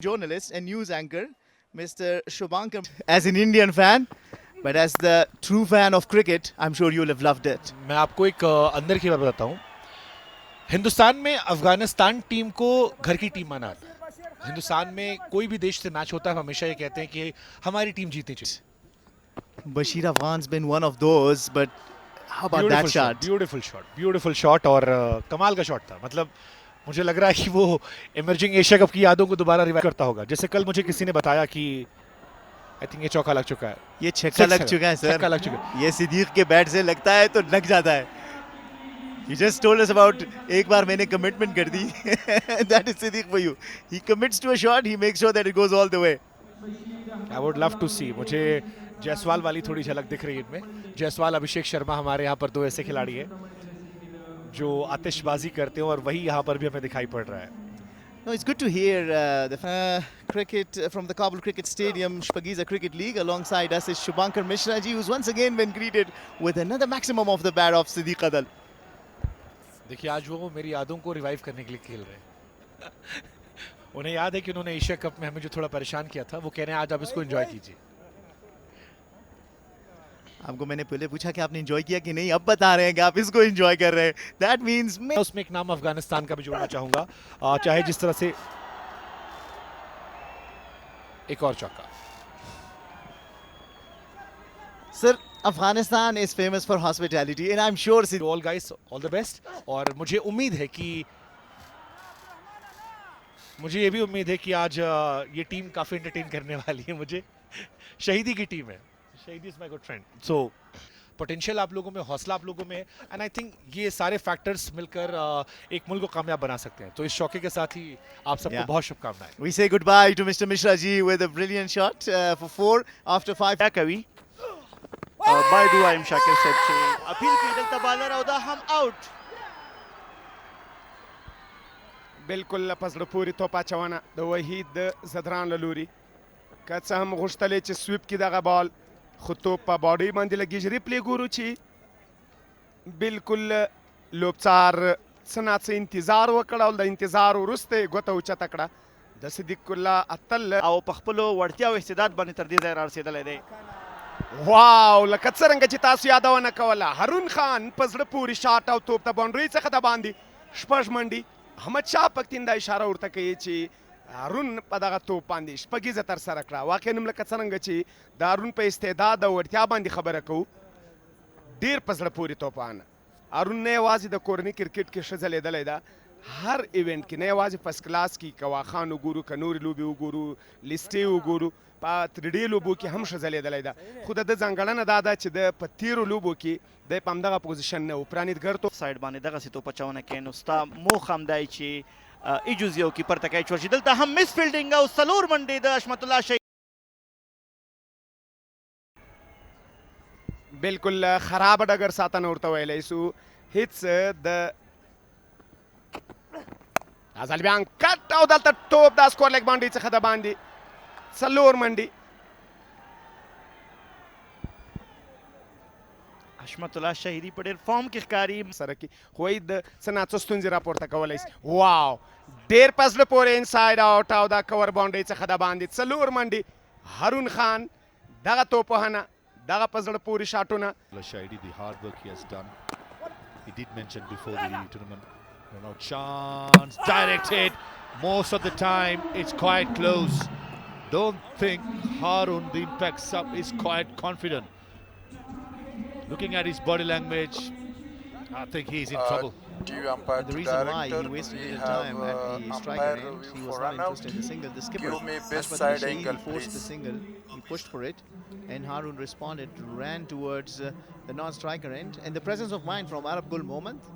journalist and news anchor, Mr. Shubhankar. As an Indian fan, but as the true fan of cricket, I'm sure you'll have loved it. मैं आपको एक अंदर की बात बताता हूँ। हिंदुस्तान में अफगानिस्तान टीम को घर की टीम माना जाता है। हिंदुस्तान में कोई भी देश से मैच होता है, हमेशा ये कहते हैं कि हमारी टीम जीतनी चाहिए। Bashir Afghan's been one of those, but how about that shot? Beautiful shot और कमाल का शॉट था। मतलब मुझे लग रहा है कि वो इमर्जिंग एशिया कप की यादों को दोबारा रिवाइव करता होगा। जैसे कल मुझे किसी ने बताया कि आई थिंक ये चौका लग चुका है, ये छक्का लग चुका है सर। छक्का लग चुका है। ये सिद्दीक के बैट से लगता है तो लग जाता है। He just told us about एक बार मैंने कमिटमेंट कर दी। That is Siddiq for you. He commits to a shot, he makes sure that it goes all the way. I would love to see. मुझे जायसवाल वाली थोड़ी झलक दिख रही है इनमें। जायसवाल, अभिषेक शर्मा, हमारे यहाँ पर दो ऐसे खिलाड़ी हैं जो आतिशबाजी करते हैं और वही यहाँ पर भी हमें दिखाई पड़ रहा है। No, it's good to hear the cricket from the Kabul Cricket Stadium, Shpagiza Cricket League. Alongside us is Shubhankar Mishra ji, who's once again been greeted with another maximum of the bat of Siddiq Adal. देखिए, आज वो मेरी यादों को revive करने के लिए खेल रहे हैं। उन्हें याद है कि उन्होंने एशिया कप में हमें जो थोड़ा परेशान किया था, वो कह रहे हैं आज आप इसको एंजॉय कीजिए। आपको मैंने पहले पूछा कि आपने एंजॉय किया कि नहीं, अब बता रहे हैं कि आप इसको एंजॉय कर रहे हैं। दैट मींस मैं उसमें एक नाम अफगानिस्तान का भी जोड़ना चाहूंगा, चाहे जिस तरह से एक और चौका। Sir, Afghanistan is famous for hospitality and I am sure all guys, all the best. और मुझे उम्मीद है कि मुझे ये भी उम्मीद है कि आज ये टीम काफी एंटरटेन करने वाली है। मुझे शहीदी की टीम है, शहीदी is my good friend. So potential आप लोगों में, हौसला आप लोगों में, एंड आई थिंक ये सारे फैक्टर्स मिलकर एक मुल्क को कामयाब बना सकते हैं। तो इस शौके के साथ ही आप सबको बहुत शुभकामनाएं। We say goodbye to Mr. Mishra ji with a brilliant shot for 4 after 5. कवि बायदू आयम शाकिर सेट अपील की दलता बालर औदा हम आउट बिल्कुल पसड़ पूरी तोपा चवाना द वहीद ज़दरान ललूरी कच हम गुश्तले च स्वीप की दगा बॉल खुद पा बॉडी बांधी लगी रिप्ले गुरु ची बिल्कुल लोपचार सनात से इंतजार वकड़ा द इंतजार उरुस्ते गोता उचा तकड़ा द सिद्दीकुल्ला अतल आओ पखपलो वड़तिया इस्तेदाद बने तरदी ज़रार से दले दे वाव लकत्सरंग चितासु यादव न कवला हरून खान पसड़ पूरी शॉट आउट तोप द बाउंड्री से खदा बांधी स्पर्श मंडी अहमद शाह पक्तिंदा इशारा उरता कयेची अरुण पदगा तो पांदी शपगिजा तर सरकड़ा वाकई नमला कचरंगची दारुन पे इस्तेदाद वरत्या बांदी खबर को देर पसड़ पूरी तोपान अरुण ने आवाज द कोरनी क्रिकेट के शजले दलेदा हर इवेंट की नए आवाज फर्स्ट क्लास की कवा खान गुरु कनूर लुबी गुरु लिस्टे गुरु पा 3D लुबो की हम शजले दलेदा खुद द जंगलन दादा च द पत्तीरो लुबो की द पमदगा पोजीशन ने उपरानित घर तो साइड बाने दगा से तो पचावना के नुस्ता मो खमदाइची इजुजियो की पर तकाई चोरची दलता हम मिस फील्डिंग और सलूर मंडी द अशमतुल्लाह शहीद बिल्कुल खराब डगर सातन उरता वेले सु hits the Azal biang cut out the top da score leg bandi se khada bandi Salur mandi अशमतुल्लाह शहीदी पटेल फॉर्म की खिकारी सरकी होइद सनाचो स्तुंजी रापोर्ट कवलेस वाव देर pasle pore inside out of the cover boundary se khada bandi Salur mandi Harun Khan daga topohana daga pasle puri shatuna Shahidi, the hard work he has done. He did mention before the tournament. No chance, directed. Most of the time, it's quite close. Don't think Harun, the impact sub, is quite confident. Looking at his body language, I think he's in trouble. The reason why he wasted little time at the striker end, he was not interested in the single. The skipper, Ashmat Al-Shahidi, forced the single, he pushed for it, and Harun responded, ran towards the non-striker end, and the presence of mind from Arab Gul Moment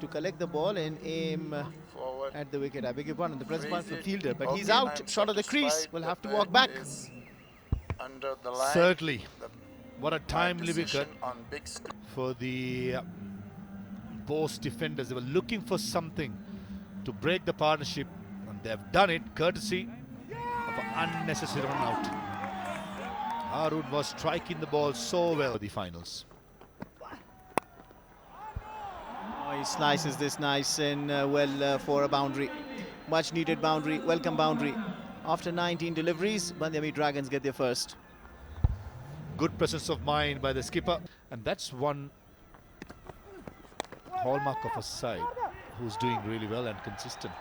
to collect the ball and aim at the wicket. I beg your pardon, the presence of mind from fielder, but he's out, short of the crease, will have to walk back. Certainly, what a timely wicket for the Bose defenders. They were looking for something to break the partnership, and they've done it courtesy of an unnecessary run out. Harun was striking the ball so well for the finals. Oh, he slices this nice and well for a boundary. Much needed boundary, welcome boundary. After 19 deliveries, Bandiami Dragons get their first. Good presence of mind by the skipper, and that's one hallmark of a side who's doing really well and consistent.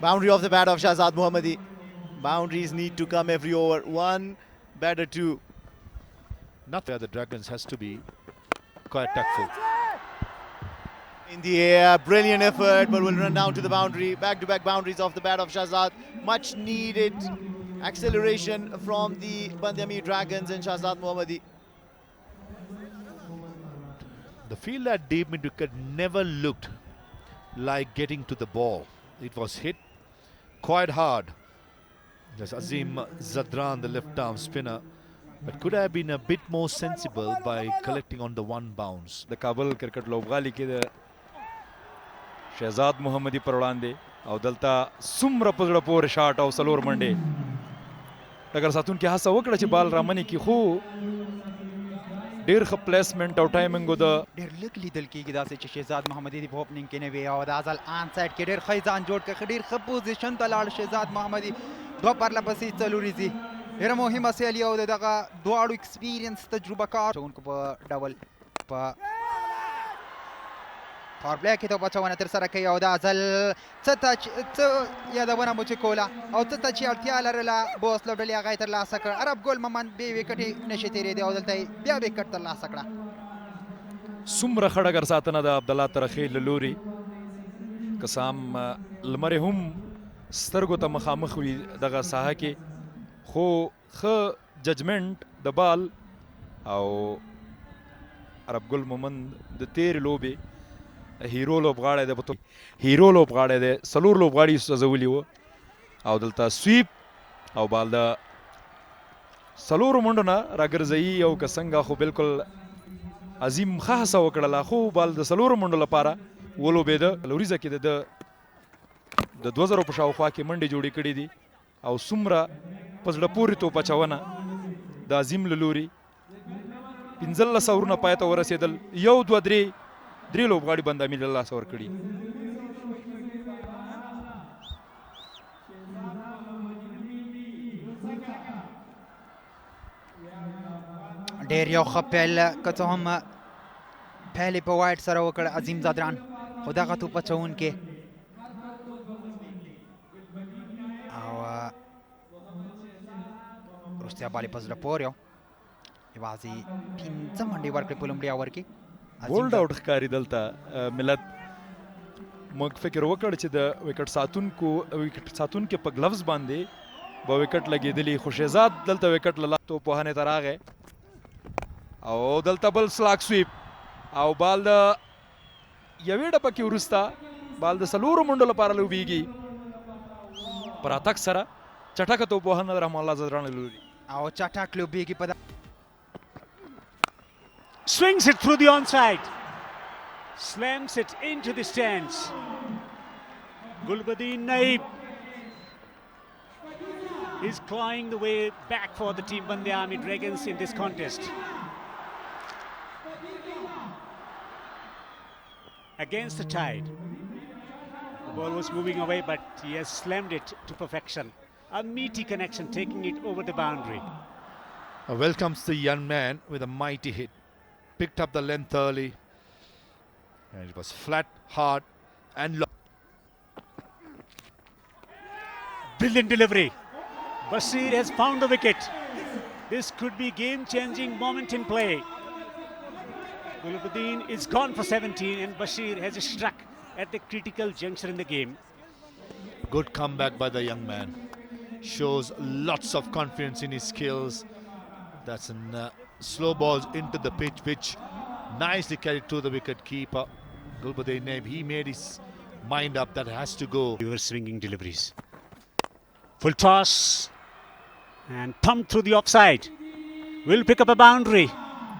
Boundary off the bat of Shahzad Mohammadi. Boundaries need to come every over. One, batter two. Not where the Dragons has to be quite tactful. In the air, brilliant effort, but will run down to the boundary. Back-to-back boundaries off the bat of Shahzad. Much needed acceleration from the Bandiami Dragons and Shahzad Mohammadi. The field at deep mid-wicket never looked like getting to the ball. It was hit quite hard. There's Azim Zadran, the left-arm spinner, but could have been a bit more sensible by collecting on the one bounce. د کابل کرکټ لوبغالي کې د شهزاد محمدي پر وړاندې او دلته څومره په زړه پورې شاټ او څلور منډې ډګر ساتونکي هڅه وکړه چې بال رامنې کړي خو ډېر ښه پلیسمنټ او ټایمنګ د ډېر لږ لیدل کېږي داسې چې شهزاد محمدي د په اوپننګ کې نه وي او د ازل آن سایډ کې ډېر ښه ځان جوړ کړ ډېر ښه پوزیشن ته لاړ شهزاد محمدي دوه پرله پسې څلورې ځي ډېره مهمه سیالي او دغه دواړو ایکسپیرینس تجربه کار چونکو په ډول په پاور پلی کې توپ اچونه ترسره کوي او د ازل څه یادونه مو چې کوله او څه ته چې اړتیا لرله بوس لوبډلې هغه یې ترلاسه کړ عرب ګل محمد بې وکټې نشي تېرېدی او دلته یې بیا وکټ ترلاسه کړه څومره ښه ډګر ساتنه د عبدالله ترخیل له لوري قسم لمرې هم سترګو ته مخامخ وي دغه ساحه کې خو ښه ججمنټ د بال او عرب ګل مومند د تېرې لوبې هیرو لوبغاړی دی هیرو لوبغاړی دی څلور لوبغاړي سوځولي وو او دلته سویپ او بال د څلورو منډو نه راګرځوي او که څنګه خو بالکل عظیم ښه هڅه وکړله خو بال د څلورو منډو لپاره ولوبېده لوریزه کې د 2000 په شاوخوا کې منډې جوړې کړې دي او څومره په زړه پورې توپ اچونه د عظیم له لوري 15 اورونه پای ته ورسېدل یو دوه درې لوبغاړي بندامي له لاسه ورکړي ډېر یو ښه پیل که څه هم پیل یې په وایډ سره وکړ عظیم زادران خو دغه توپ اچوونکې او وروستیا بال یې په زړه پورې یوازې 15 منډې ورکړې په لومړي اوور کې بولډ آوټ ښکاري دلته ملت موږ فکر وکړ چې د وکټ ساتونکو په ګلوز باندې به وکټ لګېدلی خو شهزاد دلته وکټ له توپ وهنې ته راغی او دلته بل سلاک سویپ او بال د یوې ډبه کې وروسته بال د څلورو منډو لپاره لوبېږي په راتګ سره چټکه توپ وهنه د رحمان الله زدران له لوري او چټک لوبېږي په swings it through the onside, slams it into the stands. Gulbuddin Naib is clawing the way back for the team Bandiami Dragons in this contest. Against the tide. The ball was moving away, but he has slammed it to perfection. A meaty connection, taking it over the boundary. Well comes the young man with a mighty hit. Picked up the length early and it was flat, hard and long. Brilliant delivery. Bashir has found the wicket. This could be game-changing moment in play. Gulbuddin is gone for 17 and Bashir has struck at the critical juncture in the game. Good comeback by the young man. Shows lots of confidence in his skills. That's an slow balls into the pitch, which nicely carried to the wicket keeper. Gulbuddin Naib, he made his mind up that has to go. Your swinging deliveries. Full toss and thumped through the offside. Will pick up a boundary.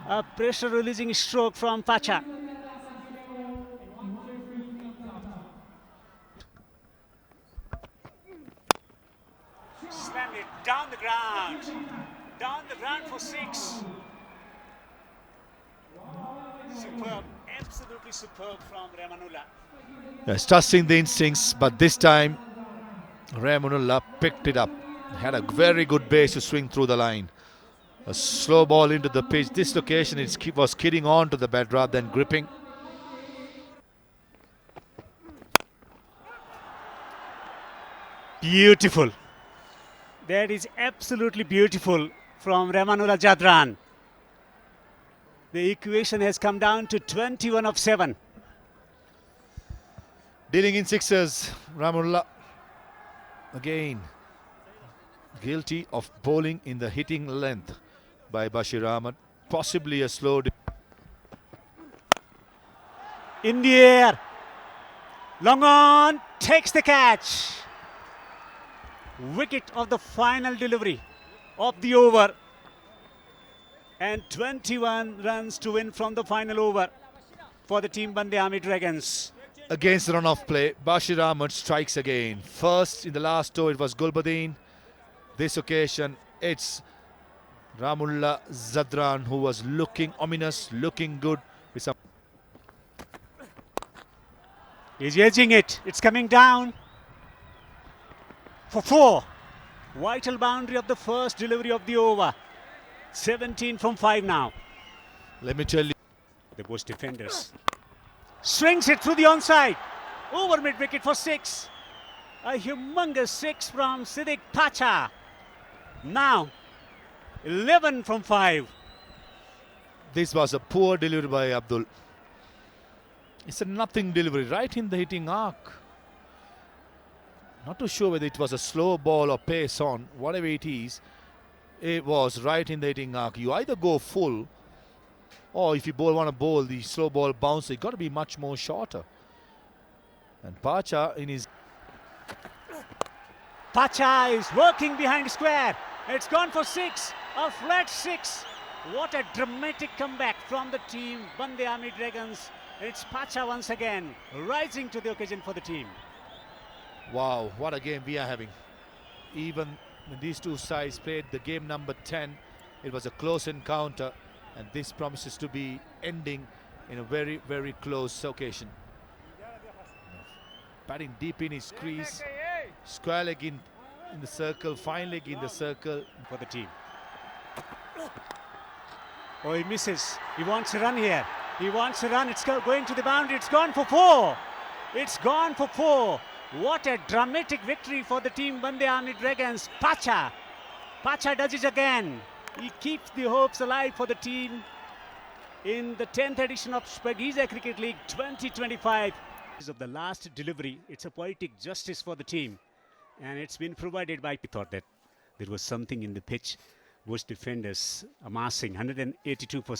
A pressure releasing stroke from Pacha. Slammed it down the ground. Down the ground for 6. Superb, absolutely superb from Ramanullah. Yes, trusting the instincts, but this time Ramanullah picked it up. Had a very good base to swing through the line. A slow ball into the pitch. This location it was skidding on to the bed rather than gripping. Beautiful. That is absolutely beautiful from Ramanullah Jadran. The equation has come down to 21 of 7. Dealing in sixes, Ramanullah again guilty of bowling in the hitting length by Bashir Ahmed. Possibly a slow. In the air. Long on. Takes the catch. Wicket of the final delivery of the over. And 21 runs to win from the final over for the team Bande Ami Dragons. Against the run-off play, Bashir Ahmed strikes again. First in the last over it was Gulbuddin. This occasion it's Ramanullah Jadran who was looking ominous, looking good. With some He's edging it. It's coming down. For 4. Vital boundary of the first delivery of the over. 17 from 5 now. Let me tell you. The Bush defenders. Swings it through the onside. Over mid-wicket for 6. A humongous 6 from Siddiq Pacha. Now, 11 from 5. This was a poor delivery by Abdul. It's a nothing delivery, right in the hitting arc. Not too sure whether it was a slow ball or pace on, whatever it is. It was right in the hitting arc. You either go full, or if you want to bowl the slow ball bounce, it got to be much more shorter. And Pacha in his... Pacha is working behind square. It's gone for 6. A flat 6. What a dramatic comeback from the team Bande Ami Dragons. It's Pacha once again rising to the occasion for the team. Wow, what a game we are having. Even when these two sides played the game number 10, it was a close encounter, and this promises to be ending in a very, very close occasion. Batting deep in his crease, square leg in the circle, fine leg in the circle for the team. Oh, he misses. He wants a run here. He wants a run. It's going to the boundary. It's gone for 4. It's gone for 4. What a dramatic victory for the team Bande Ami Dragons. Pacha does it again. He keeps the hopes alive for the team in the 10th edition of Spagiza Cricket League 2025. Of the last delivery, it's a poetic justice for the team, and it's been provided by. We thought that there was something in the pitch. Bush defenders amassing 182 for